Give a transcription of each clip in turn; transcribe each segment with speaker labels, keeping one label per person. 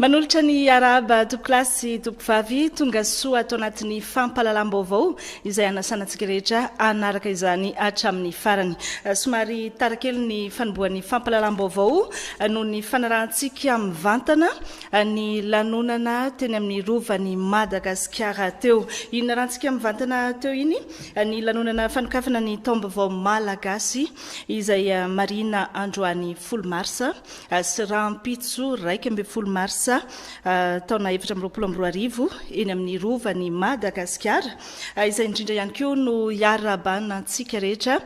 Speaker 1: Manolotra ny araba tokolasy tokovavy tonga soa atao anatin'ny fampalalam-baovao izay anasanantsika rehetra anaraka izany hatramin'ny farany. Somary tarakely ny fanomboan'ny fampalalam-baovao noho ny fanarahantsika mivantana ny lanonana teny amin'ny rovan'ny Madagasikara teo. Inona rahantsika mivantana teo iny? Ny lanonana fanokafana ny Taom-baovao Malagasy izay marina androany 10 marsa sy rahampitso 1 marsa taona 2022 eny amin'ny rovan'ny Madagasikara izay indrindra ihany koa no iarabanantsika rehetra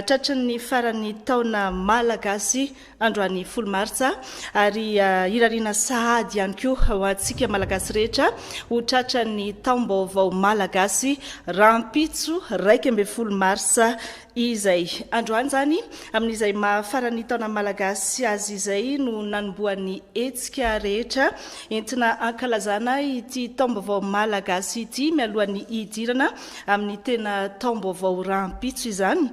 Speaker 1: tratran'ny faran'ny taona Malagasy androany 10 marsa ary irariana sahady ihany koa ho antsika Malagasy rehetra ho tratran'ny Taom-baovao Malagasy rahampitso 1 marsa izay androany zany amin'izay mahafaran'ny taona Malagasy azy izay no nanomboan'ny etsika rehetra entina ankalazana ity Taom-baovao Malagasy ity mialohan'ny hidirana amin'ny tena Taom-baovao rahampitso izany.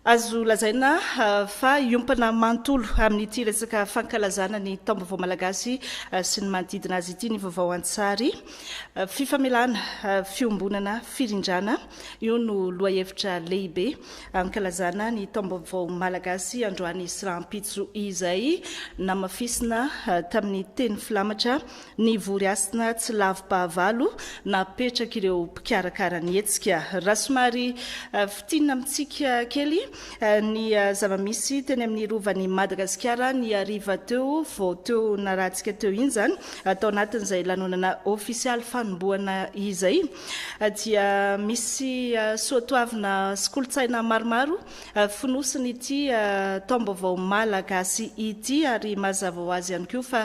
Speaker 1: Azo lazaina fa iompana mantolo amin'ity resaka fankalazana ny Taom-baovao Malagasy sy ny manodidina azy ity ny vaovao an-tsary fifamelana fiombonana firindrana io no lohahevitra lehibe ankalazana ny Taom-baovao Malagasy androany sy rahampitso izay namafisina tamin'ny teny filamatra ny voriasina tsy lavi-pahavalo napetraka ireo mpikarakara ny etsika. Raha somary fitinina amintsika kely ny zavamisy teny amin'ny rovan'ny Madagasikara ny ariva teo vao teo narahantsika teo iny zany atao anatin'izay lanonana ofisialy fanomboana izay dia misy soatoavina sy kolontsaina maromaro fonosiny ity Taom-baovao Malagasy ity ary mazava ho azy ihany koa fa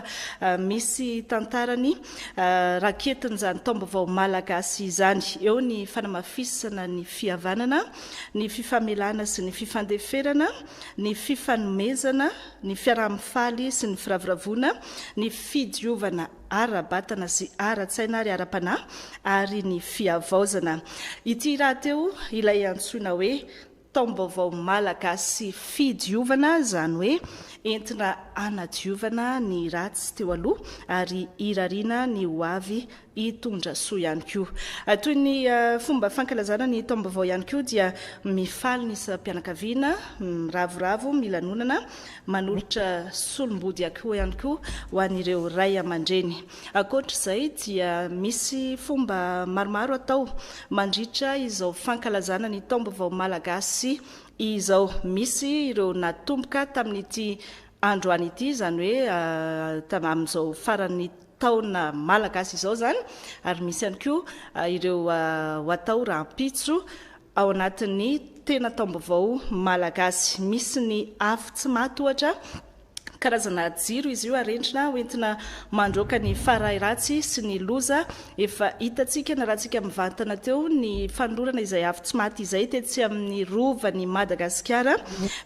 Speaker 1: misy tantarany raketin'izany Taom-baovao Malagasy izany. Eo ny fanamafisana ny fihavanana, ny fifamelana sy ny fifandeferana, ny fifanomezana, ny fiaraha-mifaly sy ny firaviravona, ny fidiovana ara-batana sy ara-tsaina ary ara-panahy ary ny fiavaozana. Ity raha teo ilay antsoina hoe Taom-baovao Malagasy fidiovana, zany hoe entina anadiovana ny ratsy teo aloha ary irariana ny ho avy hitondra soa ihany koa. Toy ny fomba fankalazana ny Taom-baovao ihany koa dia mifaly ny sam-pianakaviana, miravoravo, milanonana, manolotra solombody koa ihany koa ho an'ireo ray aman-dreny. Ankoatr'izay dia misy fomba maromaro atao mandritra izao fankalazana ny Taom-baovao Malagasy izao. Misy ireo natomboka tamin'ity androany ity, zany hoe amin'izao faran'ny taona Malagasy izao zany, ary misy ihany koa ireo atao rahampitso ao anatin'ny tena Taom-baovao Malagasy. Misy ny afo tsy maty ohatra, karazana jiro izy io arendrina hoentina mandroaka ny farahiratsy sy ny loza. Efa hitantsika na rahantsika mivantana teo ny fanolorana izay afo tsy maty izay tetsy amin'ny rovan'ny Madagasikara.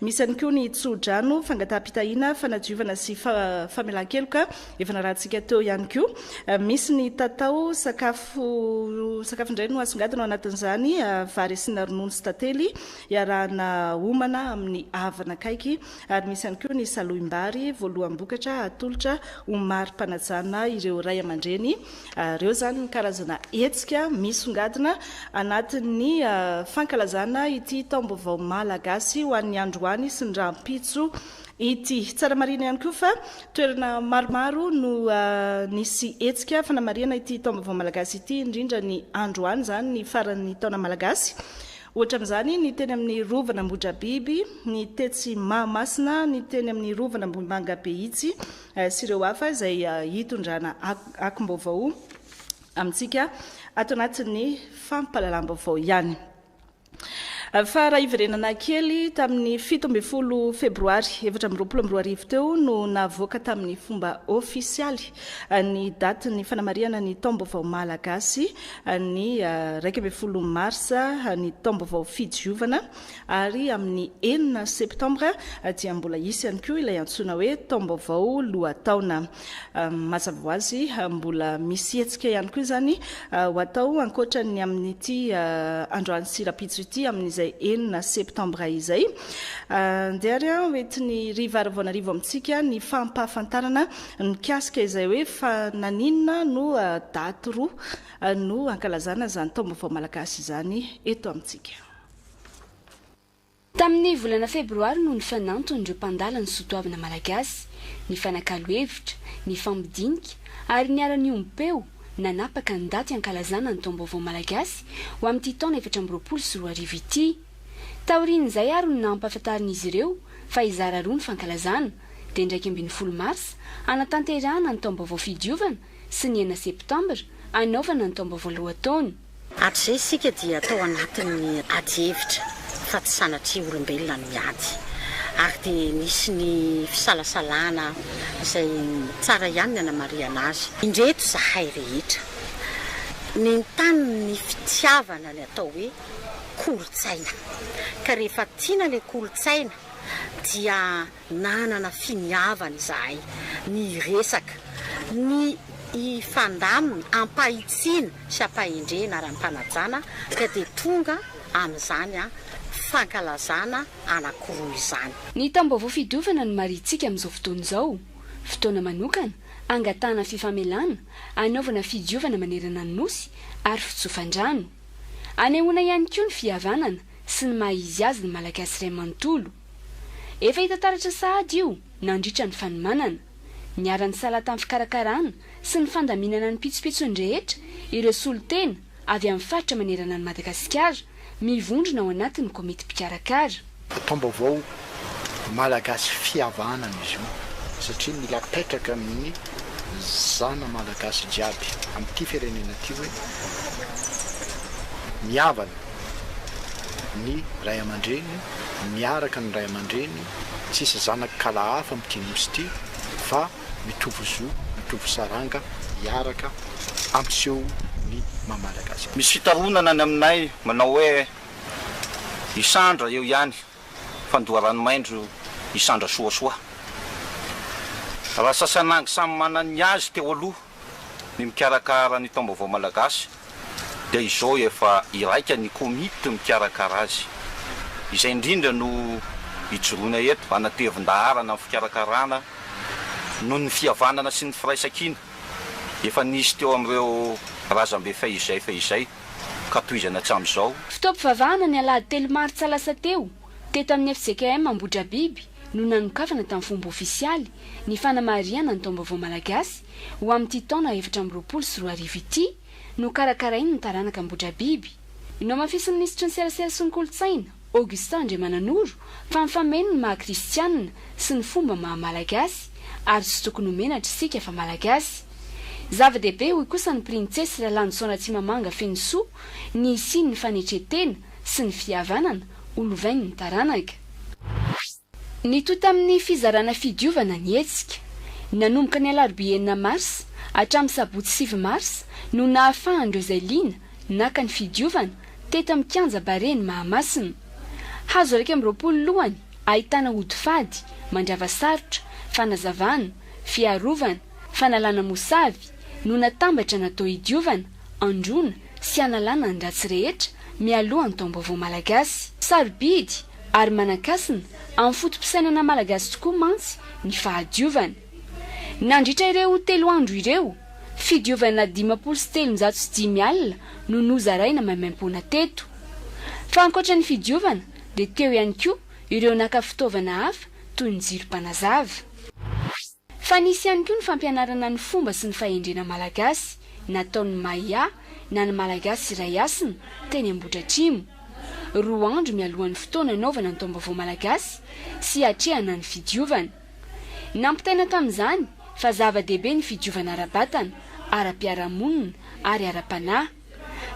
Speaker 1: Misy ihany koa ny tsodrano, fangataham-pitahina, fanadiovana sy famelan-keloka efa na rahantsika teo ihany koa. Misy ny tatao, sakafo indray no asongadina ao anatin'izany, vary asina ronono sy tantely iarahana homana amin'ny havana akaiky, ary misy ihany koa ny saloim-bary voaloham-bokatra atolotra ho mari-panajana ireo ray aman-dreny. Reo zany ny karazana etsika misongadina anatin'ny fankalazana ity Taom-baovao Malagasy ho an'ny androany sy ny rahampitso ity. Tsara marina ihany koa fa toerana maromaro no nisy etsika fanamariana ity Taom-baovao Malagasy ity, indrindra ny androany zany ny faran'ny taona Malagasy. Ohatra amin'izany ny teny amin'ny rovana Ambohidrabiby, ny tetsy Mahamasina, ny teny amin'ny rovana Ambohimanga-Behitsy sy ireo hafa izay hitondrana akom-baovao amintsika ato anatin'ny fampalalam-baovao ihany. Fa raha iverenana kely tamin'ny 17 Février 2022 teo no navoaka tamin'ny fomba ofisialy ny daty ny fanamariana ny Taom-baovao Malagasy ny 1 marsa ny Taom-baovao fidiovana, ary amin'ny 9 Septembre dia mbola isy ihany koa ilay antsoina hoe Taom-baovao lohataona. Mazava ho azy mbola misy etsika ihany koa zany ho atao ankoatra ny amin'ity androany sy rahampitso ity amin'izay izay 9 septembre izay. Ndiary oetiny rivaravoanarivo amintsika ny fampahafantarana mikasika izay hoe fananinna no daty roa no ankalazana zany taom-baovao malagasy zany eto amintsika.
Speaker 2: Tamin'ny volana Février no ny fananton'ireo mpandala ny soatoavana malagasy, ny fanakalo-hevitra, ny fampidinika ary ny ara-ny ombom-peo nanapaka ny daty ankalazana ny taom-baovao malagasy ho amin'ity taona 2024 ity. Taorian'izay ary no nampahafantarin'izy ireo fa izara roa ny fankalazana dia 12 mars anatanterahina ny taom-baovao fidiovana sy ny 9 septembre anaovana ny taom-baovao lohataona.
Speaker 3: Hatrizay isika dia atao anatin'ny ady hevitra fa tsy sanatria olombelona no miady. Ary dia nisy ny fisalasalana izay tsara ihany ny anamariana azy. Indreto zahay rehetra. Ny tany ny fitiavana ny atao hoe kolotsaina. Ka rehefa tiana ilay kolotsaina dia nanana finiavana izahay, ny resaka, ny ifandamina, ampahitsiana sy ampahendrena ary ampanajana ka dia tonga amin'izany fankalazana anakiroa izany.
Speaker 2: Ny taom-baovao fidiovana no maritsika amin'izao fotoana izao. Fotoana manokana, angatahana fifamelana, anaovana fidiovana manerana ny nosy ary fitsofandrano. Anehoana ihany koa ny fihavanana sy ny maha-izy azy ny malagasy iray manontolo. Efa hita taratra sahady io nandritra ny fanomanana, ny ara-ny salata amin'ny fikarakarana sy ny fandaminana ny pitsopitsony rehetra ireo solotena avy amin'ny faritra manerana ny Madagasikara mivondrona ao anatin'ny komity mpikarakara.
Speaker 4: Taom-baovao malagasy fihavanana izy io satria mila petraka amin'ny zana malagasy jiaby amin'ity firenena ity hoe mihavana ny ray aman-dreny, miaraka ny ray aman-dreny, tsisy zanaka kalahafa amin'ity nosy ity fa mitovy zo, mitovy saranga, miaraka ampiseho ny mamalagasy.
Speaker 5: Misy fitaronana ny aminay manao hoe isandra eo ihany fandoharanomaindro isandra soasoa. Raha sasanangy samy manany azy teo aloha ny mikarakara ny taom-baovao malagasy dia izao efa iraika ny komity mikarakara azy. Izay indrindra no ijoroana eto anatevin-daharana amin'ny fikarakarana noho ny fihavanana sy ny firaisan-kina efa nisy teo amin'ireo razambe fahizay ka toizana hatramin'izao.
Speaker 2: Fitaom-pivavahana ny Alahady 3 martsa lasa teo teto amin'ny FJKM Ambodrabiby no nanokafana tamin'ny fomba ofisialy ny fanamariana ny taom-baovao malagasy ho amin'ity taona 2024 ity no karakarainy ny taranaka Ambodrabiby. Inao mafisy ministra ny serasera sy ny kolotsaina Augustin Andriamananoro fa mifameno ny maha-kristianina sy ny fomba maha-malagasy ary tsy tokony homenatra isika fa malagasy. Zava-dehibe hoy kosa ny prinsesy Lalany Tsimamanga Fenisoa ny isiny ny fanetretena sy ny fihavanana olovainy ny taranaka. Ny toy tamin'ny fizarana fidiovana ny hetsika. Nanomboka ny Alarobia 9 mars hatramin'ny Sabotsy 7 mars no nahafahan'ireo izay liana naka ny fidiovana teto amin'ny kianja Bareny Mahamasina. Hazo 20 lohany ahitana ody fady, mandrava sarotra, fanazavana, fiarovana, fanalana mosavy no natambatra natao hidiovana, androna sy analana ny ratsy rehetra mialoha ny taom-baovao malagasy. Sarobidy ary manakasina amin'ny fotom-pisainana malagasy tokoa mantsy ny fahadiovana. Nandritra ireo 3 andro ireo, fidiovana 503 alina no nozaraina maimaim-pona teto. Fa ankoatra ny fidiovana dia teo ihany koa ireo naka fitaovana hafa toy ny jiro-panazava. Fa nisy ihany koa ny fampianarana ny fomba sy ny fahendrena malagasy nataon'ny Maya na ny malagasy iray asina teny Ambodratrimo. 2 andro mialohan'ny fotoana anaovana ny taom-baovao malagasy sy hatrehana ny fidiovana. Nampitaina tamin'izany fa zava-dehibe ny fidiovana ara-batana, ara-piarahamonina ary ara-panahy.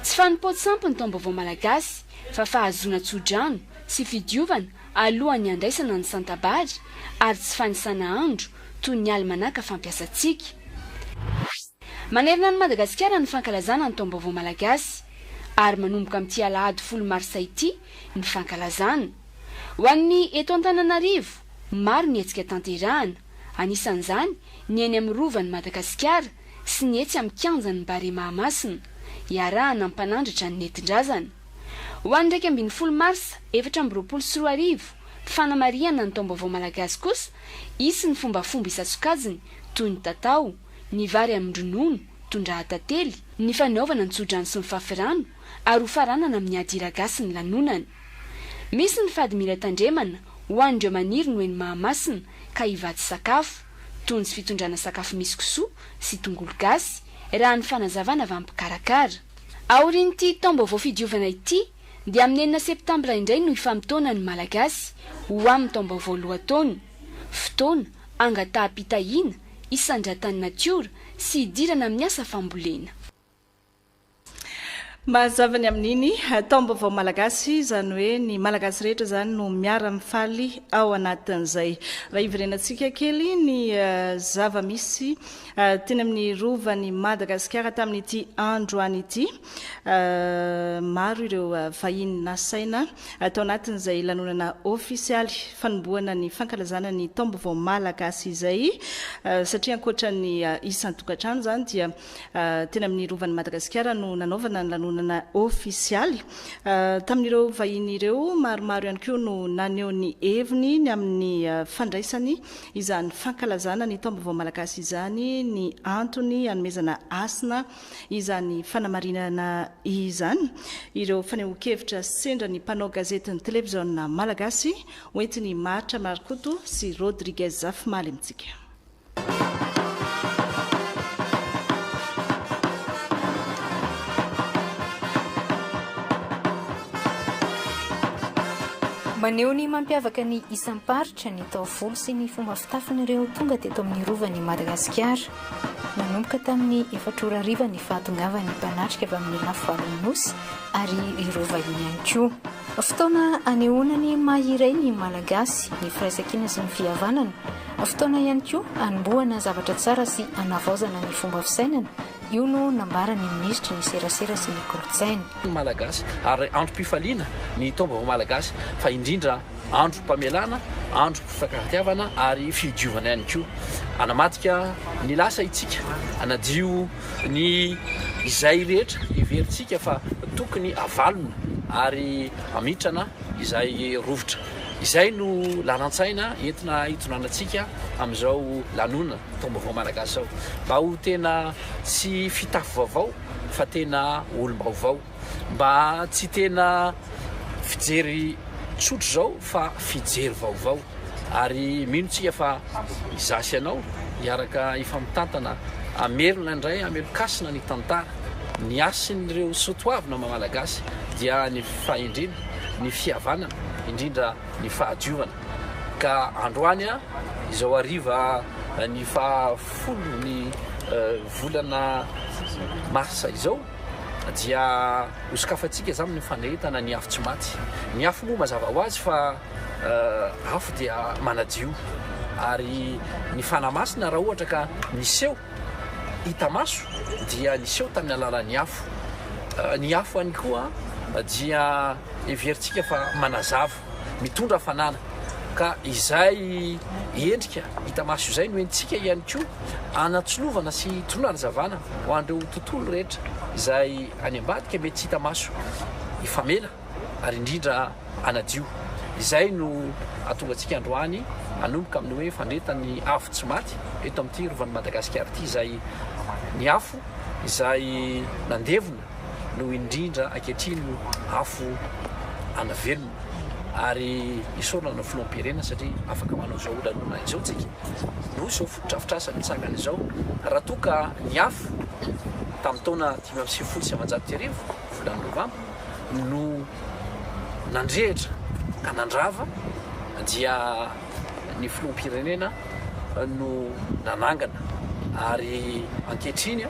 Speaker 2: Tsy fanompoatsampy ny taom-baovao malagasy fa fahazoana tsodrano sy fidiovana alohan'ny andraisana ny santabary ary tsy fanisana andro toy ny almanaka fampiasantsika. Manerana ny Madagasikara ny fankalazana ny taom-baovao malagasy ary manomboka amin'ity Alahady 10 marsa ity ny fankalazana. Ho an'ny eto Antananarivo, maro ny hetsika tanterahina, anisan'izany ny eny amin'ny rovan'ny Madagasikara sy ny etsy amin'ny kianjan'ny Bareny Mahamasina, iarahana ny mpanandratra ny nentin-drazana. ho any ndraiky 10 marsa 2024 fanamariana ny taom-baovao malagasy kosa isy ny fombafomba isatsokajiny toy ny tatao ny vary amindronono tondrahatately ny fanaovana ny tsodrano sy ny fafirano ary ho faranana amin'ny ady iragasy ny lanonany misy ny fady mila tandremana ho an'ireo maniry no eny mahamasina ka hivatsy sakafo toy ny sy fitondrana sakafo misy kisoa sy tongolo gasy raha ny fanazavana vampikarakara aorinyity taom-baovao fidiovana ity dia amin'ny 9 septembre indray no ifamitona ny malagasy ho amin'ny taom-baovao lohataony fotoana angataham-pitahina isandratany natiora sy hidirana amin'ny asa fambolena
Speaker 1: mazavany amin'iny taom-baovao malagasy zany hoe ny malagasy rehetra zany no miara-mifaly ao anatin'izay raha iverenantsika kely ny zava-misy teny amin'ny rovany Madagasikara tamin'ity andro any ity maro ireo vahiny nasaina atao anatin'izay lanonana ofisialy fanomboana ny fankalazana ny taom-baovao malagasy izay satria ankoatra ny isan-tokantrano zany dia teny amin'ny rovany Madagasikara no nanaovana ny lanonana ofisialy tamin'ireo vahiny ireo maromaro ihany koa no naneho ny heviny ny amin'ny fandraisany izany fankalazana ny taom-baovao malagasy izany ny antony anomezana asina izany fanamarinana izany ireo fanehoan-kevitra sendra ny mpanao gazety ny televiziona malagasy hoentiny Maritra Marikoto sy Rodriguez Zafimaly amintsika
Speaker 6: maneho ny mampiavaka ny isam-paritra ny taovolo sy ny fomba fitafin'ireo tonga teto amin'ny rovany Madagasikara nanomboka tamin'ny 4 ariva ny fahatongavany mpanatrika avy amin'ny lafy nosy ary ireo vahiny ihany koa fotoana anehoana ny mahiray ny malagasy ny firaisankina sy ny fihavanana fotoana ihany koa anombohana zavatra tsara sy anavaozana ny fomba fisainana io no nambara ny ministry ny serasera sy ny kolotsaina
Speaker 7: malagasy ary androm-pifaliana ny taom-baovao malagasy fa indrindra androm-pamelana androm-pifankatiavana ary fidiovana ihany koa anamatika ny lasa itsika anadio ny izay rehetra iverintsika fa tokony avalona ary amitrana izay rovitra izay no lanantsaina entina hitonanatsika amin'izao lanona taom-baovao malagasy zao mba ho tena tsy fitafy vaovao fa tena olom-baovao mba tsy tena fijery tsotro zao fa fijery vaovao ary minotsika fa izasy ianao hiaraka ifamitantana amerina indray amelokasina ny tantara ny asin'ireo sotoavina malagasy dia ny fahendrena ny fihavanana indrindra ny fahadiovana ka androany izao ariva ny fahafolo ny volana marsa izao dia hosokafatsika zany ny fanehitana ny afo tsy maty ny afo moa mazava ho azy fa afo dia manadio ary ny fanamasina raha ohatra ka niseho hita maso dia niseho tamin'ny alalan'ny afo ny afo any koa dia everitsika fa manazava mitondra fanana ka izay endrika hita maso izay no entsika ihany koa anatsolovana sy tronana zavana ho andreo tontolo rehetra izay any ambadika mety tsy hita maso ifamela ary indrindra anadio izay no atonga antsika androany anomboka amin'ny hoe fandretany afo tsy maty eto amin'ity rovan'ny Madagasikara ity izay ny afo izay nandevona no indrindra ankehitriny no afo anavelona ary isorana filoam-pirenena satria afaka manao zao lanona izao tsika no izao fotodrafitrasa nitsangana izao raha toka ny afo tamin'ny taona 1970 volana novambra no nandrehitra ka nandrava dia ny filoam-pirenena no nanangana ary ankehitriny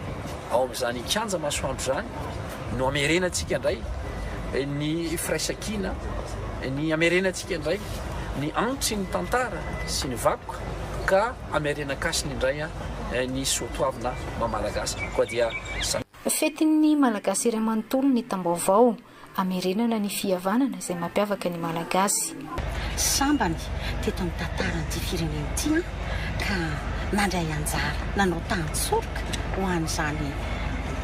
Speaker 7: ao amin'izany kanja masoandro zany no amerenantsika indray ny firaisankina ny amerenantsika indray ny antitry ny tantara sy ny vakoka ka amerenan-kasiny indray ny soatoavina mamalagasy koa dia
Speaker 6: fetin'ny malagasy iray manontolo ny taom-baovao amerenana ny fihavanana izay mampiavaka ny malagasy
Speaker 3: sambany teto amin'ny tantaran'ity firenena ity ka nandray anjara nanao tany soroka ho an'izany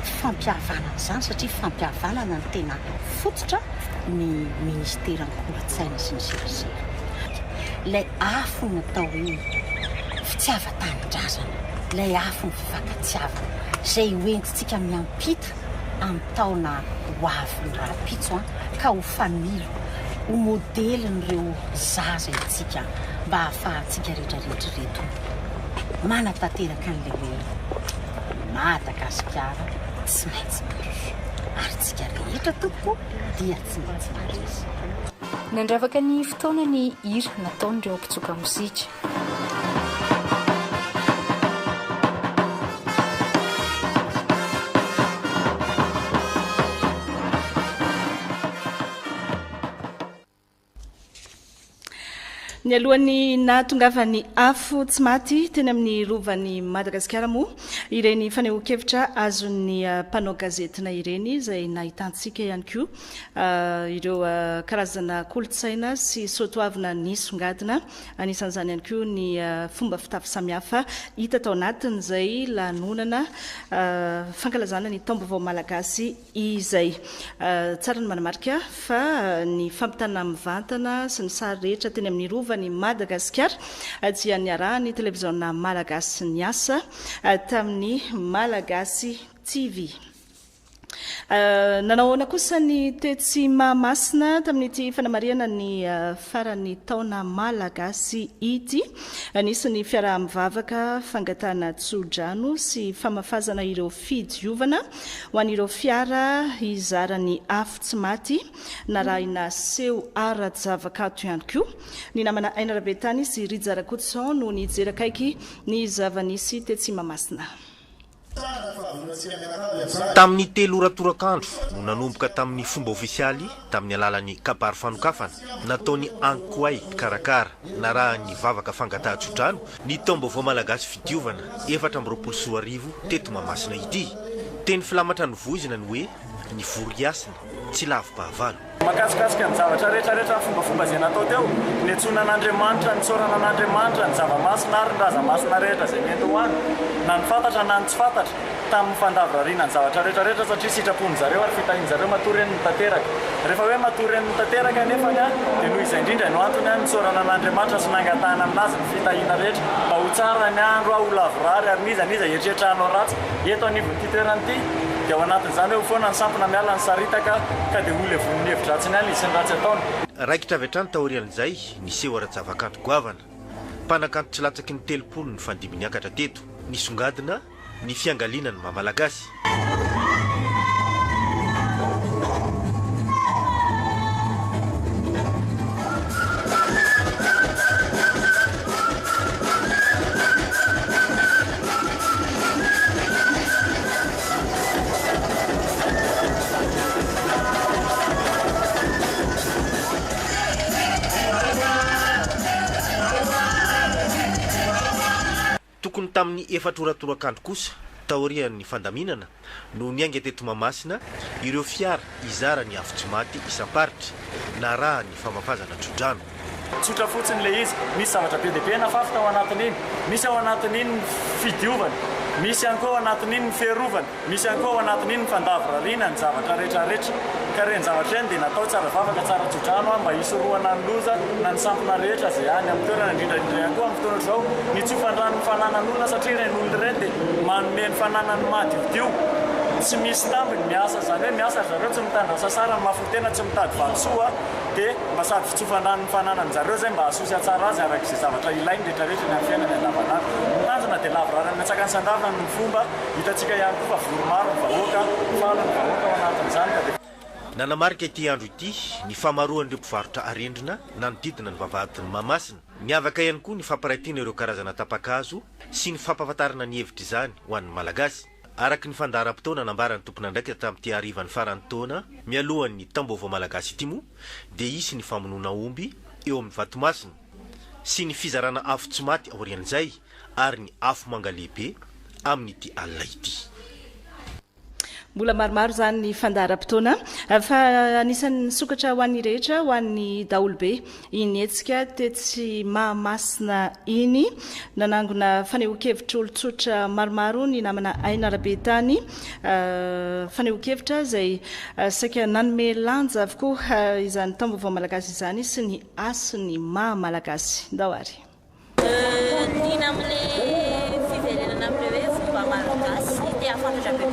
Speaker 3: fampihavanana zany satria fampihavanana ny tena fototra ny ministera ny kolotsaina sy ny serasera ilay afo natao hoe fitiava-tanindrazana ilay afo ny fifakatsiavana izay hoentintsika miampita amin'ny taona ho avy ny raha-pitso ka ho fanilo ho modelin'ireo zaza itsika mba hahafahantsika rehetrarehetra reto manatanteraka an'ilay hoe Madagasikara tsy maintsy mandroso ary tsika rehetra tokoa dia tsy maintsy mandresy.
Speaker 6: Nandravaka ny fotoana ny hira nataon'ireo mpitsoka mozika.
Speaker 1: Ny alohan'ny natongavany afo tsy maty teny amin'ny rovan'ny Madagasikara moa ireny fanehoan-kevitra azon'ny mpanao gazetina ireny izay nahitantsika ihany koa ireo karazana kolotsaina sy soatoavina nisongadina anisan'izany ihany koa ny fomba fitafy samihafa hita tao anatiny izay lanonana fankalazana ny Taom-baovao Malagasy izay tsara ny manamarika fa ny fampitana mivantana sy ny sary rehetra teny amin'ny rova ny Madagasikara dia niarahany televiziona Malagasy niasa tamin'ny Malagasy TV. Nanahoana kosa ny tetsy mahamasina tamin'ity fanamariana ny farany taona Malagasy ity anisany fiaraha-mivavaka fangatana tsodrano sy famafazana ireo fidiovana ho an'ireo fiara izarany afo tsy maty narahina seho ara-javakato ihany koa ny namana Ainarabetany sy Rijarakoutson no nijerakaiky ny zava-nisy tetsy mahamasina.
Speaker 8: Tamin'ny 3 ora-torakandro no nanomboka tamin'ny fomba ofisialy tamin'ny alalan'ny kabary Fanokafana nataony ankoay karakara narahany vavaka fangatahantsodrano ny Taom-baovao Malagasy fidiovana 4 teto Mahamasina ity. Teny filamatra ny vozina ny hoe ny voriasina tsy lavo-bahavalo.
Speaker 9: Makasikasika ny zavatra rehetrarehetra fombafomba izay natao teo ny antsonan'Andriamanitra ny tsorana an'Andriamanitra ny zava-masina ary ny raza-masina rehetra izay mety ho any na ny fantatra na ny tsy fantatra tamin'ny fandavarariana ny zavatra rehetrarehetra satria sitrapon'ny zareo ary fitahiany zareo matoren'ny tanteraka rehefa hoe matoren'ny tanteraka nefa dia noho izay indrindra no antony ny tsorana an'Andriamanitra sy nangatahana aminazy ny fitahiana rehetra mba ho tsara ny andro ho lavorary ary niza eritreretrahanao ratsy eto anivon'ity toerana ity dia ao anatin'izany hoe foana ny sampona miala ny saritaka ka dia ho levon'ny hevitra ny ali isan'ny ratsy ataony.
Speaker 8: Raikitra avy hatrany taorian'izay niseho ara-javakanto goavana mpanakanto tsy latsaky ny 30 ny fandiminy akatra teto nisongadina ny fiangaliana ny Mamalagasy. Tokony tamin'ny 4 ora-torakandro kosa taorian'ny fandaminana no niainga teto Mahamasina ireo fiara izara ny afo tsy maty isam-paritra na raha ny famafazana tsodrano.
Speaker 9: Tsotra fotsiny le izy misy zavatra be dia be nafafy tao anatin'iny misy ao anatin'iny ny fidiovana misy ihany koa ao anatin'iny ny fiarovana misy ihany koa ao anatin'iny ny fandavarariana ny zavatra rehetrarehetra ka reny zavatra eny dia natao tsara vavaka tsara tsodrano mba hisorohana ny loza na ny sampona rehetra izay any amin'ny toerana indrindraindrindra ihany koa amin'ny fotoana izao ny tsofandrano ny fananan'olona satria reny olona ireny dia manome ny fananany madiodio tsy misy tambiny miasa zany hoe miasa zareo tsy mitandra sasara ny mafotena tsy mitady valosoa dia mba sady fitsofandran'ny fananany zareo zay mba asosy atsara azy araka izay zavatra ilainy rehetrarehetra ny amin'ny fiainana andavanandro mitanjona dia lavorary amin'ny atsaka ny sandavana ny fomba hitantsika ihany koa fa voromaro ny vahoaka falo ny vahoaka ao anatin'izany ka dia
Speaker 8: nanamarika ity andro ity ny famaroan'ireo mpivarotra arendrina nanodidina ny vavahadin'ny Mahamasina niavaka ihany koa ny fampiraitiana ireo karazana tapakazo sy ny fampahafantarana ny hevitra izany ho an'ny Malagasy. Araka ny fandaharam-potoana nambarany tompon'andraikitra tamin'ity harivan'ny farany taona mialohan'ny Taom-baovao Malagasy ity moa dia isy ny famonoana omby eo amin'ny vatomasina sy ny fizarana afo tsy maty aorian'izay ary ny afo manga lehibe amin'ity alina ity.
Speaker 1: mbola maromaro zany ny fandaharam-potoana fa anisan'ny sokatra ho an'ny rehetra ho an'ny daolobe iny etsika tetsy mahamasina iny nanangona fanehoan-kevitra olon-tsotra maromaro ny namana aina arabe tany fanehoan-kevitra izay saika nanome lanja avokoa izany taom-baovao malagasy izany sy ny asiny maha malagasy ndao ary
Speaker 10: dina amile fiverenana amile hoe fomba malagasy dia afantatra be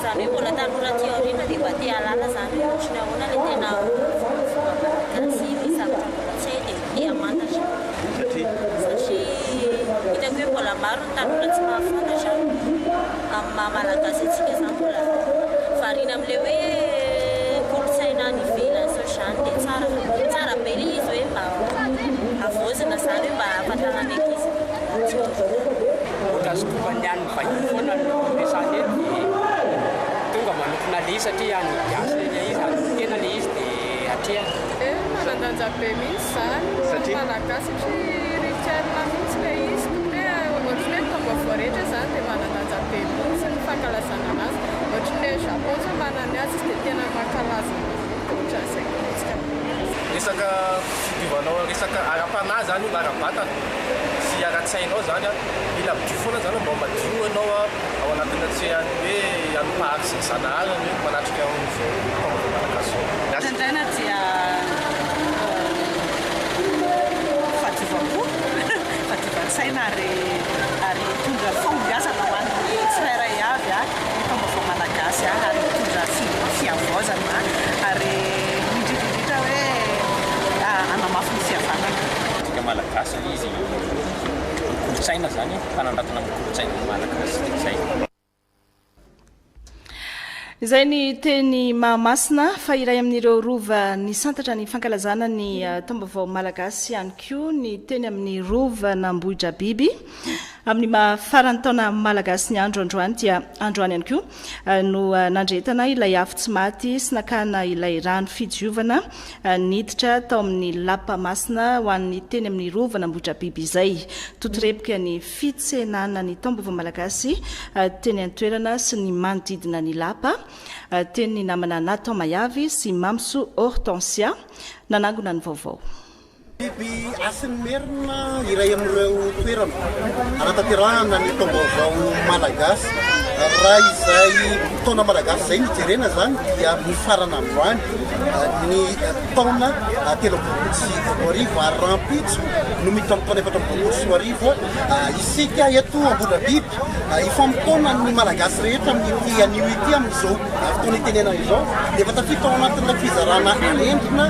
Speaker 10: zany hoe mbola tanora ty aoriana dia mba te halala zany hoe ohatrany ahoana le tena fomba malagasy ny zavatra mbola tsy hay dia te hamantatra satria hitako hoe mbola maro ny tanora tsy mahafantatra amin'ny maha malagasy atsika zany mbola variana amile hoe kolotsaina ny ivelany sao zany dia tsara be le izy hoe mba avozana zany hoe mba afantarana ny ankizy
Speaker 11: Kaskubanyan payufonan desane tunga manukna lisa ti anu jasle ni sa kena lis di atia
Speaker 12: mananda peminsan Malagasy Richard Lamins leis ne otrine tomba foreja zany de mananda peminsan fakalasana anas otrine Japon manana azy de tena makalaza otra sekitsika
Speaker 11: resaka fidivanao resaka arapana zany arabata sy aratsainao zany ila bifona zany mba madio anao ao anatina tsy hoe anopahaky sy zanahary hoe manatrika malagasy
Speaker 12: tanterahina dia fadiovako fadivan-tsaina ary tondra fombiazana ho an'ny tsirairay avy ny taom-baovao malagasy ary tondra fiavozana ary indrindrindrindra hoe anamafy ny fihavanana
Speaker 11: tika malagasy izy kolotsaina zany fanandratina amin'ny kolotsaina malagasy zay
Speaker 1: izay ny teny mahamasina fa iray amin'ireo rova ny santatra ny fankalazana ny taom-baovao malagasy ihany koa ny teny amin'ny rova n'Ambohidrabiby amin'ny mahafarany taona malagasy ny andro androany dia androany ihany koa no nandretana ilay afo tsy maty sy nakana ilay rano fidiovana niditra tao amin'ny lapa masina ho an'ny teny amin'ny rova n'Ambohidrabiby izay totorepika ny fitsenana ny taom-baovao malagasy teny an-toerana sy ny manodidina ny lapa teny ny namana Taom-baovao sy Mamso Hortensia nanangona ny vaovao
Speaker 13: biby asin'ny merina iray amin'ireo toerana anatanterahina ny taom-baovao malagasy raha izay taona malagasy zay nijerena zany dia mifarana androany ny taona telopolo sy arivo ary rampitso no miditra amin'ny taona efatra ambinipolo sy arivo isika eto Ambohidrabiby ifampitaona ny malagasy rehetra amin'ity anio ity amin'izao fotoana itenena izao dia efa tafita ao anatin'ilay fizarana alendrina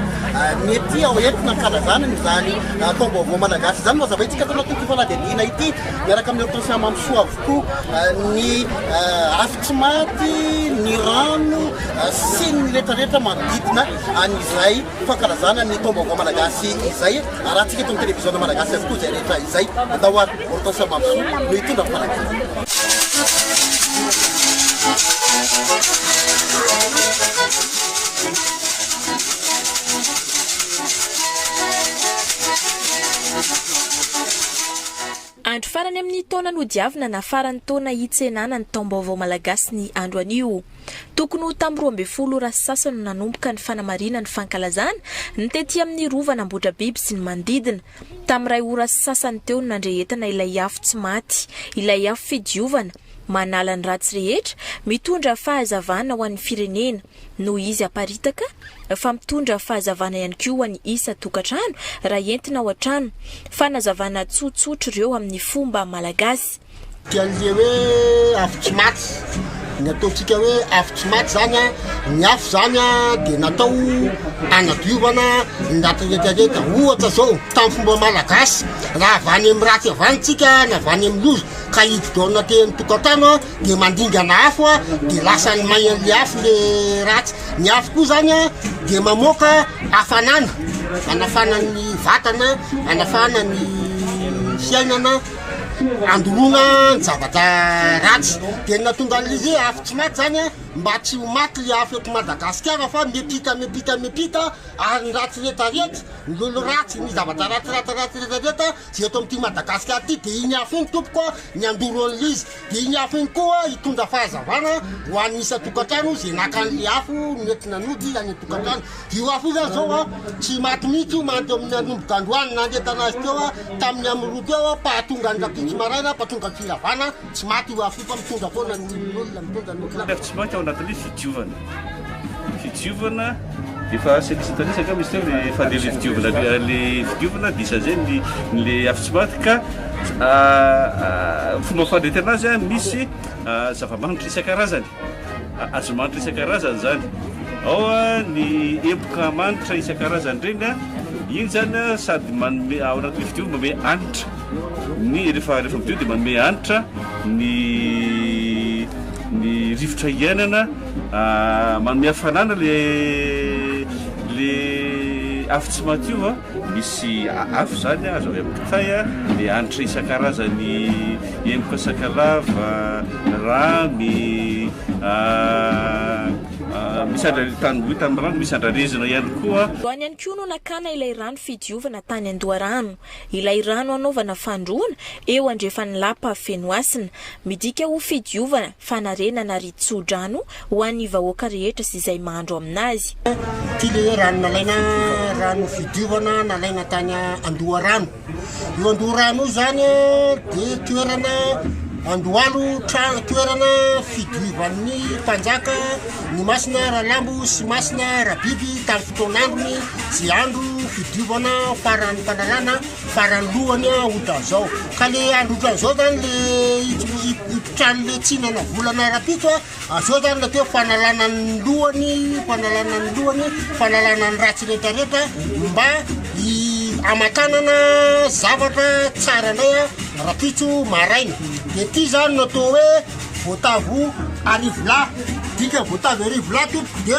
Speaker 13: ny ety ao entina kalazana ny zany taom-baovao malagasy zany mazava itsika tao anatin'ity fanadihadiana ity miaraka amin'ny hortensia mamsoa avokoa ny afo tsy maty ny rano sy ny rehetrarehetra manodidina an'izay fankalazana ny taom-baovao malagasy izay raha tsika eto amin'ny televiziona malagasy avokoa izay rehetra izay atao ary hortensia mamsoa no hitondra malagasy
Speaker 14: andro farany amin'ny taona no diavina na farany taona hitsenana ny taom-baovao malagasy ny andro anio tokony ho tamin'ny 12 ora sasany no nanomboka ny fanamarina ny fankalazana ny tety amin'ny rova n'Ambohidrabiby sy ny manodidina tamin'ny 2 ora sasany teo no nandrehetana ilay afo tsy maty ilay afo fidiovana manala ny ratsy rehetra mitondra fahazavana ho an'ny firenena no izy aparitaka fa mitondra fahazavana ihany koa ho an'ny isa tokantrano raha entina ao an-trano fanazavana tsotsotro ireo amin'ny fomba malagasy
Speaker 13: tian'le hoe afo tsy maty ny ataontsika hoe afo tsy maty zany ny afo zany dia natao anadiovana ndatrareta ohatra zao tamin'ny fomba malagasy raha avany amin'ny ratsy avanitsika na avany amin'ny lozo ka hididorina teny tokantrano dia mandingana afo dia lasa ny may an'le afo le ratsy ny afo koa zany dia mamoaka hafanana anafana ny vatana anafana ny fiainana andolona ny zavatra ratsy dia natonga an'izy afo tsy maty zany mba tsy ho maty le afo eto Madagasikara fa mepita ary ratsy rehetrarehetra ny lolo ratsy ny zavatra ratsy zay eto amin'ity Madagasikara ty de iny afo iny tompoko ny andoro an'izy de iny afo iny koa hitondra fahazavana ho an'ny isa-tokantrano zay nakan'le afo mety nanody any tokantrano io afo io zany zao tsy maty mihitsy io manty amin'ny anomboka androany nandetana azy teo tamin'ny amroa teo pahatonga ny rapitso maraina pahatonga ny firavana tsy maty io afo io fa mitondra foana ny olona mitondra ny olona
Speaker 15: tsy maty ao anatin'le fidiovana efa selisytanisaka misy teo le fandeha le fidiovana disan'zay le afo tsy maty ka fomba fandretana azy misy zava-manitra isan-karazany azo manitra isan-karazany zany ao ny empoka manitra isan-karazany reny iny zany sady manome ao anatin'le fidiovana manome anitra ny rehefa midio dia manome anitra ny rivotra iainana manome hafanana le afo tsy maty io misy afo zany azo avy amin'ny kitay le anitra isan-karazany empoka sakalava ramy misy tamin'ny rano misy andrarezina ihany koa
Speaker 14: loany ihany koa no nakana ilay rano fidiovana tany Andoharano ilay rano anaovana fandroana eo andrefan'ny lapa fenoasina midika ho fidiovana fanarenana ritsodrano ho an'ny vahoaka rehetra sy izay mahandro aminazy
Speaker 13: ty le rano nalaina rano fidiovana nalaina tany Andoharano io Andoharano zany de toerana Andohalo toerana fidiovan'ny mpanjaka ny masina rahalambo sy masina rahabiby tamin'ny fotoan'androny zay andro fidiovana faran'ny mpanalana faran'ny lohany ota zao ka le andro zao zany le ipitrano le tsinana volana rapitso zao zany le teo fanalanan'ny lohany fanalanan'ny ratsy rehetrarehetra mba amatanana zavatra tsara ndray rapitso maraina de ty zany natao hoe voatavo arivola dika voatavo arivola tompoko de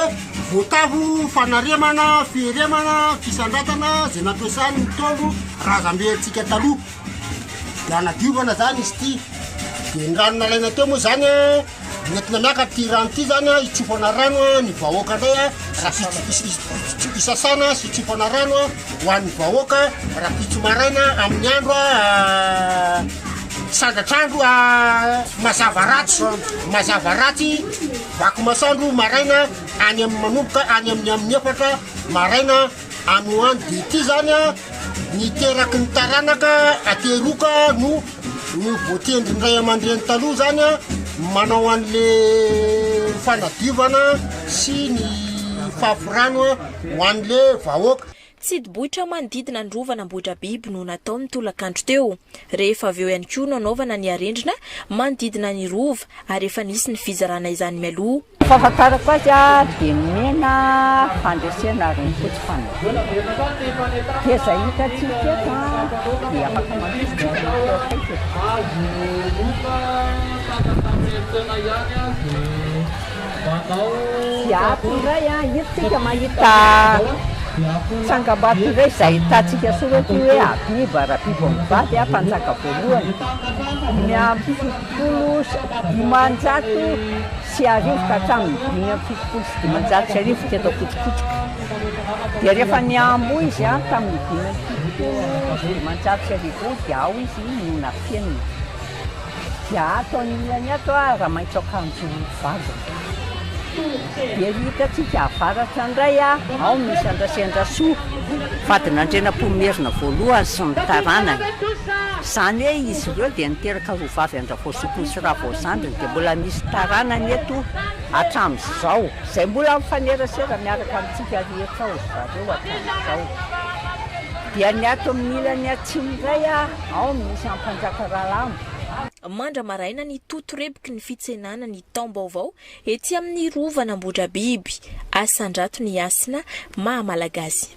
Speaker 13: voatavo fanaremana fieremana fisandratana zay nampiasany mitondro razambentsika taloha de anadiovana zany izy ty de ny rano nalaina teo moa zany nentina miaka ty rano ty zany itsofana rano ny vahoaka ndray isasana sy itsofana rano ho an'ny vahoaka raha pitso maraina amin'ny andro sandatrandro mazava ratsy vaky masandro maraina any amin'ny manomboka any amin'ny efatra maraina anoany de ty zany niteraky ny taranaka ateroka no voatendry ndray aman-dreny taloha zany manao an'le fanadiovana sy ny faforano ho an'le vahoaka
Speaker 14: tsy dibohitra manodidina ny rovana Ambohidrabiby no natao mitolakandro teo rehefa avy eo ihany koa no anaovana ny arendrina manodidina ny rova ary efa nisy ny fizarana izany mialoha
Speaker 16: fahafantarako azy dia mena fandresena reny fotsy fana teza hitantsika dia afaka siato indray hitsika mahita sangambato indray izay hitantsika sorety hoe abiba rahabibo mivady mpanjaka voalohany miampy fitopolo dimanjato sy arivo ka hatramin'ny dimy amby fitopolo sy dimanjato sy arivo teto kotsikotsika dia rehefa niambo izy tamin'ny dimy amby fitopolo sy dimanjato sy arivo dia ao izy no nafienina dia ataon'ilany ato raha maitso akanjo vady dia hitatsika avaratra indray ao misy andrasendrasoa fadin'andrenam-pomerina voalohany sy ny taranany zany hoe izy ireo dia niteraka rovavy andravoasokolo sy ravoasandriny dia mbola misy taranany eto hatramin'izao izay mbola mifanerasera miaraka amintsika rehetra ao zareo hatramin'izao dia ny ato amin'ny ilany atsimo indray ao misy ampanjaka rahalambo
Speaker 14: mandra maraina ny totorebiky ny fitsenana ny taom-baovao ety amin'ny rovana Ambohidrabiby asandrato ny asina maha malagasy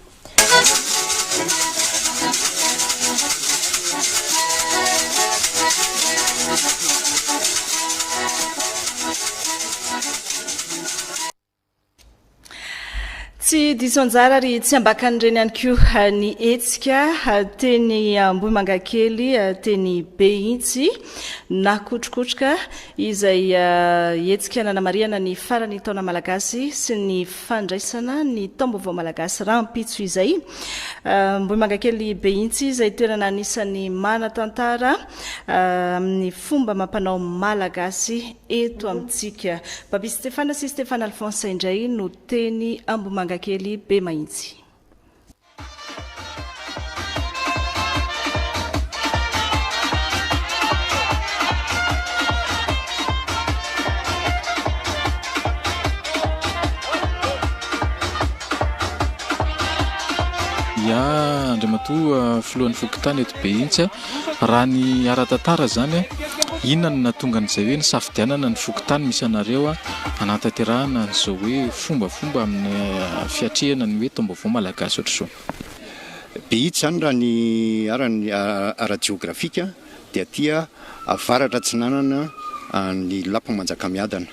Speaker 1: tsy diso anjara ary tsy ambakan'ireny ihany koa ny etsika teny Ambohimangakely teny Behitsy na kotrokotroka izay etsika nanamariana ny farany taona malagasy sy ny fandraisana ny taom-baovao malagasy rahampitso izay Ambohimangakely Behitsy izay toerana anisany manatantara amin'ny fomba mampanao malagasy eto amintsika. Babi Stéphane sy Stéphane Alphonse indray no teny Ambohimangakely be mahitsy.
Speaker 17: Ya andriamatoa filohan'ny fokotany eto Behitsy raha ny ara-tantara zany inona no nahatonga an'izay hoe ny safidianana ny fokotany misy anareo anatanterahina n'izao hoe fombafomba amin'ny fiatrehana ny hoe taom-baovao malagasy ohatr'izao.
Speaker 18: Behitsy zany raha ny arany ara-geografika dia atia avaratra atsinanana ny lapa manjakamiadana.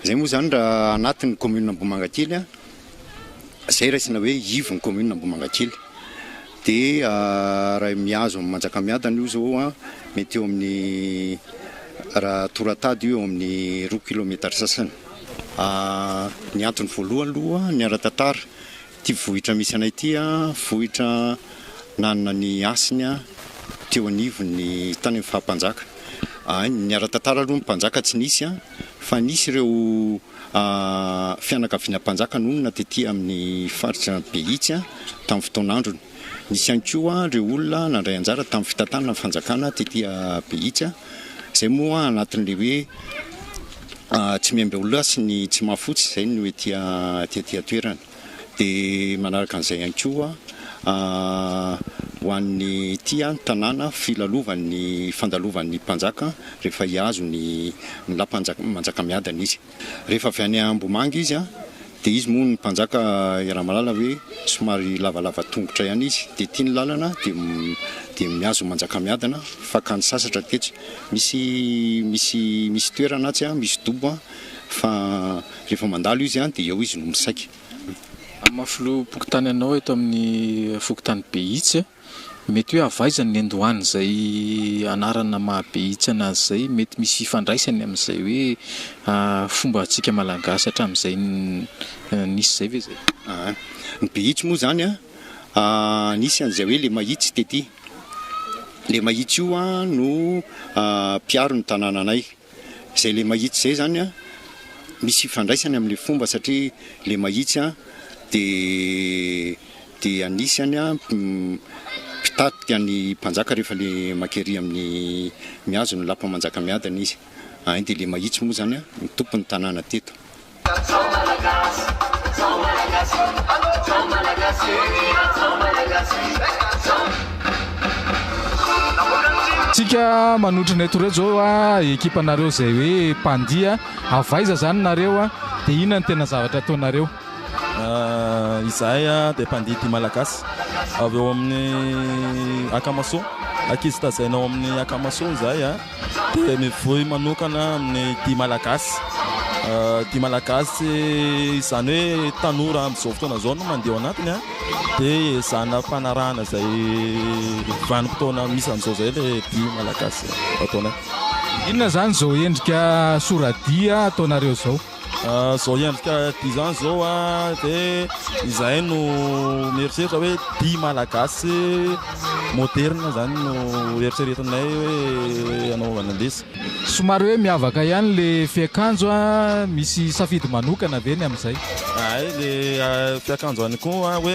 Speaker 18: Zay moa zany raha anatin'ny commune Ambohimangakely zay raisina hoe ivon'ny commune Ambohimangakely dia raha mihazo amin'ny manjakamiadana io zao mety eo amin'ny raha toratady io amin'ny 2 kilometatra sasany. Ny antony voalohany aloha ny ara-tantara ty vohitra misy anay ty vohitra nanana ny asiny teo anivon'ny tany amin'ny fahampanjaka. Ny ara-tantara aloha ny mpanjaka tsy nisy fa nisy ireo fianakaviana mpanjaka nono natety amin'ny faritra Behitsy tamin'ny fotoan'androny. Nisy ihany koa ireo olona nandray anjara tamin'ny fitantanana fanjakana tetỳ Behitsy. Zay moa anatin'le hoe tsy miambeolona sy ny tsy mahafotsy zay no hoe tia toerana. Dia manaraka an'izay ihany koa ho an'ny tia tanàna filalovan'ny fandalovan'ny mpanjaka rehefa hiazo ny lapa manjakamiadana izy. Rehefa avy any Ambomanga izy dia izy moa ny mpanjaka iara-malala hoe somary lavalava tongotra ihany izy dia tia ny lalana dia mihazo manjakamiadana fa kany sasatra teto misy toerana tsy misy dobo fa rehefa mandalo izy dia eo izy no misaika.
Speaker 17: Mafilo pokotany anao eto amin'ny fokotany Behitsy mety hoe avaizany ny Andohany zay anarana maha Behitsy anazy zay mety misy fifandraisany amin'izay hoe fomba antsika malagasy hatramin'izay nisy zay ve zay.
Speaker 18: Ny Behitsy moa zany nisy an'izay hoe le mahitsy tety. Le mahitsy io no piaro ny tanàna anay. Zay le mahitsy zay zany misy fifandraisany amin'le fomba satria le mahitsy dia anisany mpitatika ny mpanjaka rehefa le makery amin'ny mihazo ny lapa manjakamiadana izy. Dia le mahitsy moa zany mitompo ny tanàna teto.
Speaker 19: Tsika manotrina Anatirova zao ekipanareo zay hoe mpandia avaiza zany nareo dia inona ny tena zavatra ataonareo?
Speaker 20: Izahay dia mpandia tia malagasy avy eo amin'ny akamaso akizy tazainao amin'ny akamaso izahay dia mivoy manokana amin'ny tia malagasy. Tia malagasy izany hoe tanora amin'izao fotoana zao no mandeha ao anatiny dia izana fanarahana zay vanim-potoana misy an'izao zay le tia malagasy ataonay.
Speaker 19: Inona zany zao endrika soradia ataonareo zao?
Speaker 20: Zao endrika tia zany zao dia izahay no mieritreritra hoe tia malagasy moderna zany no eritreretinay hoe anaovana lesy.
Speaker 19: Somary hoe miavaka ihany le fiakanjo misy safidy manokana ve ny amin'izay?
Speaker 20: Le fiakanjo ihany koa hoe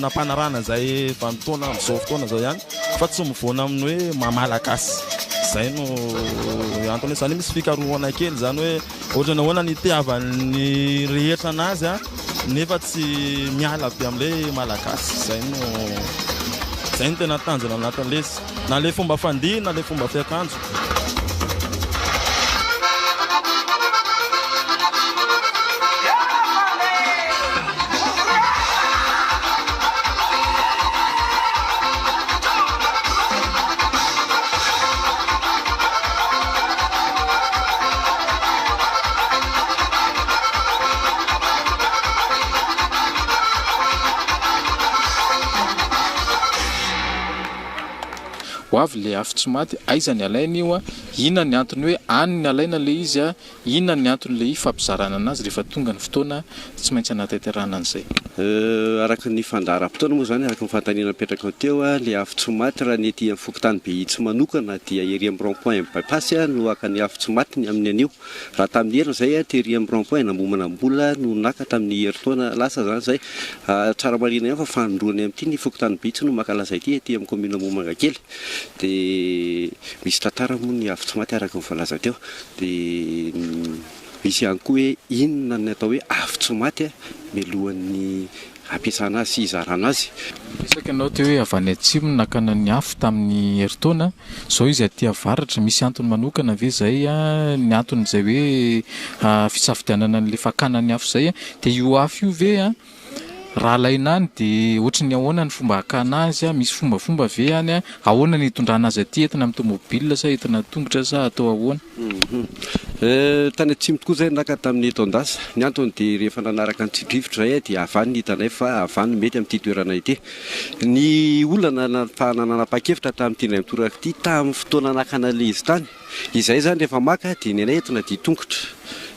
Speaker 20: nampanarahana zay vanim-potoana amin'izao fotoana zao ihany fa tsy mivoana amin'ny hoe mamalagasy. Zay no antony zany misy fikarohana kely zany hoe ohatra na ahoana ny itiavan'ny rehetra anazy nefa tsy miala be amin'ilay malagasy. Zay no tena tanjona anatin'ny lesy na le fomba fandihy na le fomba fiakanjo.
Speaker 17: ho avy le afo tsy maty aiza ny alaina io a inona ny antony hoe any ny alaina le izy a inona ny antony le fampizarana anazy rehefa tonga ny fotoana tsy maintsy anatanterahana an'izay
Speaker 21: araka ny fandaharam-potoana moa zany araka ny fantaniana mipetraka teo a le afo tsy maty raha ny ety amin'ny fokontany be tsy manokana dia ery amin'ny rond-point bypass no aka ny afo tsy maty ny amin'ny anio raha tamin'ny heriny zay a tery amin'ny rond-point namombana mbola no naka tamin'ny herintaona lasa zany zay tsara marina ihany fa fandroany amin'ity ny fokontany be tsy no makalaza ity ety amin'ny commune Mombangakely dia misy tantara moa ny afo tsy maty araka ny voalaza teo dia misy ihany koa hoe inona ny atao hoe afo tsy maty a mialohan'ny ampiasana azy sy izarana azy
Speaker 17: resaka ianao teo hoe avy any atsimo nakana ny afo tamin'ny herintaona zao izy aty avaratra misy antony manokana ve zay a ny antony zay hoe fisafidianana n'le fakana ny afo zay a dia io afo io ve a raha alaina any dia ohatry ny ahoana ny fomba hakana azy a misy fombafomba ve any a ahoana ny hitondrana azy aty entina amin'ny tomobile sa entina tongotra sa atao ahoana
Speaker 21: tany atsimo tokoa zay naka tamin'ny tondasa ny antony dia rehefa nanaraka ny tsidrivotra zay dia avany ny hitanay fa avany mety amin'ity toerana ity ny olana nanapa-kevitra tamin'ity nay mitoraka ity tamin'ny fotoana nakana le izy tany izay zany rehefa maka dia ny anay entina dia tongotra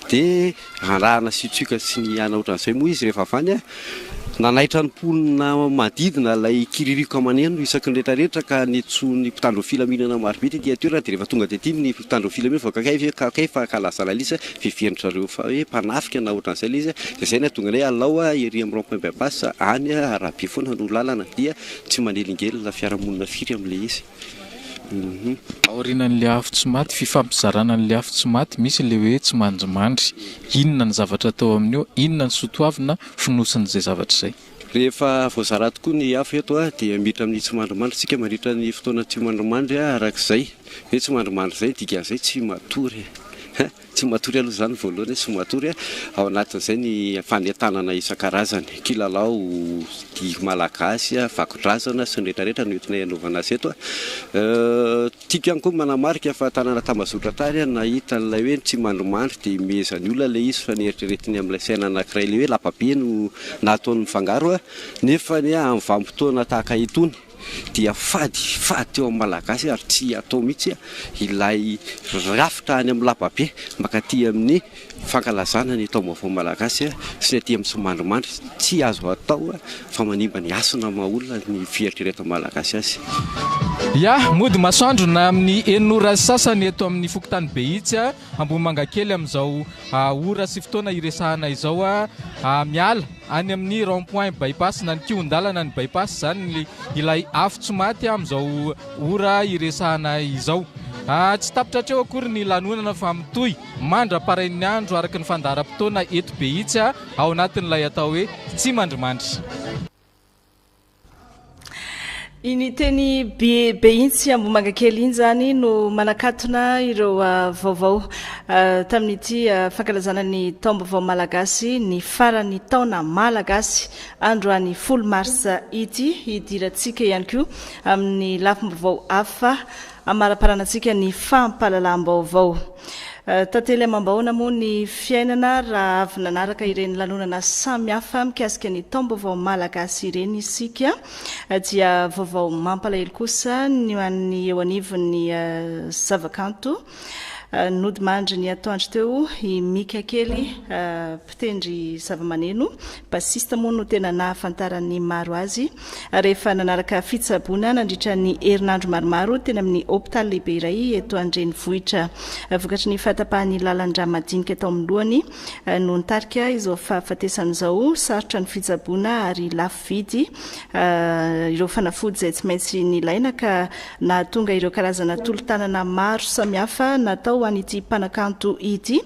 Speaker 21: dia arahana sitsika sy ny ana ohatran'izay moa izy rehefa avany a nanaitra ny mponina madidina lay kiririko amaneno isaky ny rehetrarehetra ka netsony mpitandro filaminana marobe dia toerana dia rehefa tonga dia ty ny mpitandro filaminana fakakay fa kalazana lisa fifienitra zareo fa hoe mpanafika na ohatran'izay le izy dia zay na tonga nay alao a ery amin'ny rond-point bypass any arabe foana no lalana dia tsy manelingelina fiarahamonina firy amin'le izy
Speaker 17: aorinan'le afo tsy maty fifampizarana n'le afo tsy maty misy le hoe tsy mandrimandry inona ny zavatra atao amin'io inona ny sotoavina finosin'izay zavatra izay
Speaker 21: rehefa voazara tokoa ny afo eto a dia miditra amin'ny tsy mandrimandry tsika mandritra ny fotoana tsy mandrimandry arak'izay hoe tsy mandrimandry zay dikan'izay tsy matory tsy matory aloha zany voalohany tsy matory ao anatin'izay ny fanetanana isan-karazany kilalao di malagasy vakodrazana sy ny rehetrarehetra no entinay anaovana azy eto tiako ihany koa manamarika fa tanàna tambazotra tany nahita n'ilay hoe tsy mandrimandry dia mezany olona le izy fa nieritreretiny amin'ilay saina anankiray le hoe lapabe no nataony mifangaro nefa ny amin'ny vanim-potoana tahaka itony dia fady teo amin'ny malagasy ary tsy atao mihitsy ilay rafitra any amin'ny lapabe makaty amin'ny fankalazana ny taom-baovao malagasy sy ny aty amin'ny tsy mandrimandry tsy azo atao fa manimba ny asina maolona ny fieritrereto malagasy azy
Speaker 19: mody masoandro na amin'ny enora sasany eto amin'ny fokontany behitsy Ambomangakely amin'izao ora sy fotoana iresahana izao miala any amin'ny rond-point bypass na ny kiondalana ny bypass zany ilay afo tsy maty amin'izao ora iresahana izao tsy tapitra treo akory ny lanonana fa mitoy mandra-parain'ny andro araka ny fandaharam-potoana eto behitsy ao anatin'ilay atao hoe tsy mandrimandry
Speaker 1: iny teny behitsy Ambomangakely iny zany no manakatona ireo vaovao tamin'ity fankalazana ny taom-baovao malagasy ny farany taona malagasy androany 10 mars ity hidirantsika ihany koa amin'ny lafim-baovao hafa amara-paranantsika ny fampahalalam-baovao tantely amam-bahoana moa ny fiainana raha avy nanaraka ireny lanonana samihafa mikasika ny taom-baovao malagasy ireny isika dia vaovao mampalahelo kosa ny an'ny eo anivon'ny zavakanto nodimandry ny atoandro teo imika kely mpitendry zavamaneno basista moa no tena nahafantarany maro azy rehefa nanaraka fitsaboana nandritra ny herinandro maromaro tena amin'ny hôpitaly lehibe iray eto andreny vohitra vokatry ny fahatapahany lalandra madinika tao amin'ny lohany no nitarika izao fahafatesan'izao sarotra ny fitsaboana ary lafo vidy ireo fanafody izay tsy maintsy nilaina ka nahatonga ireo karazana tolo-tanana maro samihafa natao an'ity mpanakanto ity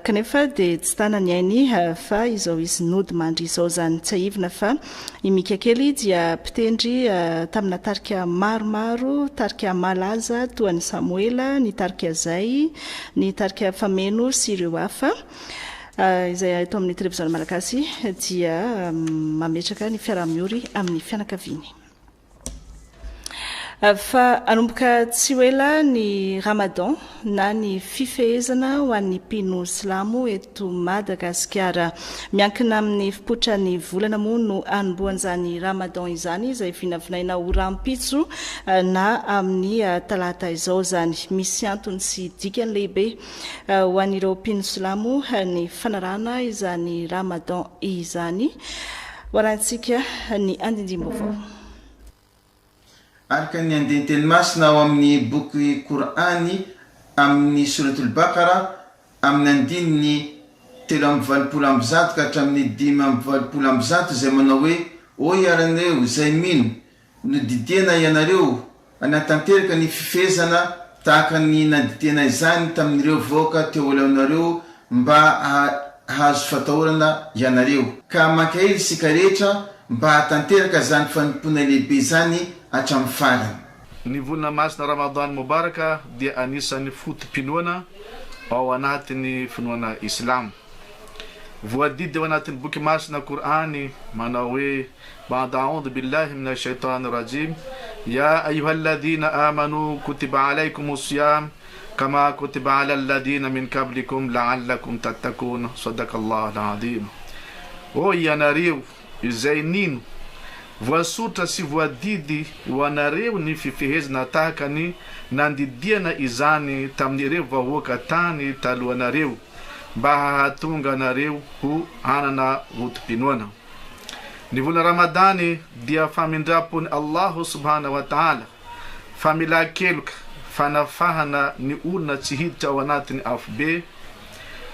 Speaker 1: kanefa dia tsy tanany ainy fa izao izy nodimandry izao zany tsy aivina fa imika kely dia mpitendry tamina tarika maromaro tarika malaza toa ny Samuela ny tarika zay ny tarika fameno sy ireo hafa izay ato amin'ny televiziona malagasy dia mametraka ny fiaraha-miory amin'ny fianakaviany fa anomboka tsy hoela ny Ramadan na ny fifehezana ho an'ny mpino silamo eto Madagasikara. Miankina amin'ny fipotra ny volana moa no anombohan'izany Ramadan izany izay vinavinaina ho rampitso na amin'ny talata izao zany. Misy antony sy dikany lehibe ho an'ireo mpino silamo ny fanarahana izany Ramadan izany. Horantsika ny andindim-baovao.
Speaker 4: Araka ny andeha teny-masina ao amin'ny boky Korany amin'ny suratul Baqara amin'ny andininy 3:20 ka hatramin'ny 5:20 izay manao hoe o iaranareo izay mino nodidena ianareo anatanteraka ny fifezana tahaka ny nadidena izany tamin'ireo voaka teo aleonareo mba hazo fatahorana ianareo ka mankahely isika rehetra mba hatanteraka zany fanimpona lehibe zany hatramin'ny farany.
Speaker 22: Ny volana masina Ramadan Mubaraka dia anisan'ny fotom-pinoana ao anatin'ny finoana Islam. Voadidy ao anatin'ny boky masina Korany manao hoe ba'da a'udhu billahi minash shaitanir rajim ya ayyuhalladhina amanu kutiba alaykumus siyam kama kutiba alal ladina min qablikum la'allakum tattaqun. Sadaqallahu al-azim. O ianareo izay nino voasotra sy voadidy ho anareo ny fifehezana tahaka ny nandidiana izany tamin'ireo vahoaka tany talohanareo mba hahatonga anareo ho hanana votom-pinoana. Ny volana Ramadany dia famindrampon'i Allahu subhanahu wa ta'ala familan-keloka fanafahana ny olona tsy hiditra ao anatin'ny afobe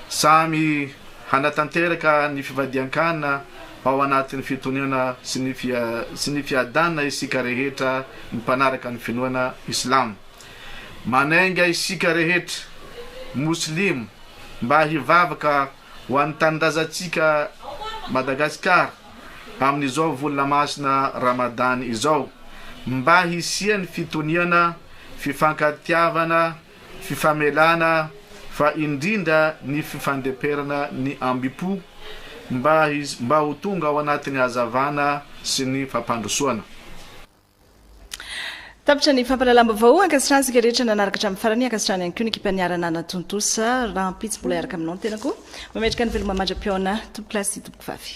Speaker 22: samy hanatanteraka ny fivadian-kana ao anatin'ny fitoniana sy ny fiadana isika rehetra ny mpanaraka ny finoana Islam. Manainga isika rehetra muslim mba hivavaka ho an'ny tanindrazantsika Madagasikara amin'izao volana masina Ramadan izao mba hisiany fitoniana, fifankatiavana, fifamelana fa indrindra ny fifandeperana ny ambipo mba ho tonga ao anatin'ny hazavana sy ny fampandrosoana.
Speaker 1: Tapitra ny fampalalam-baovao ankasitrany sika rehetra nanaraka hatramin'ny farany ankasitrany ihany koa ny ekipa-niarana anatontosa rampitsy mbola iaraka aminao ny tenako mametraka ny veloma mandra-piona tompo klasy tompo vavy.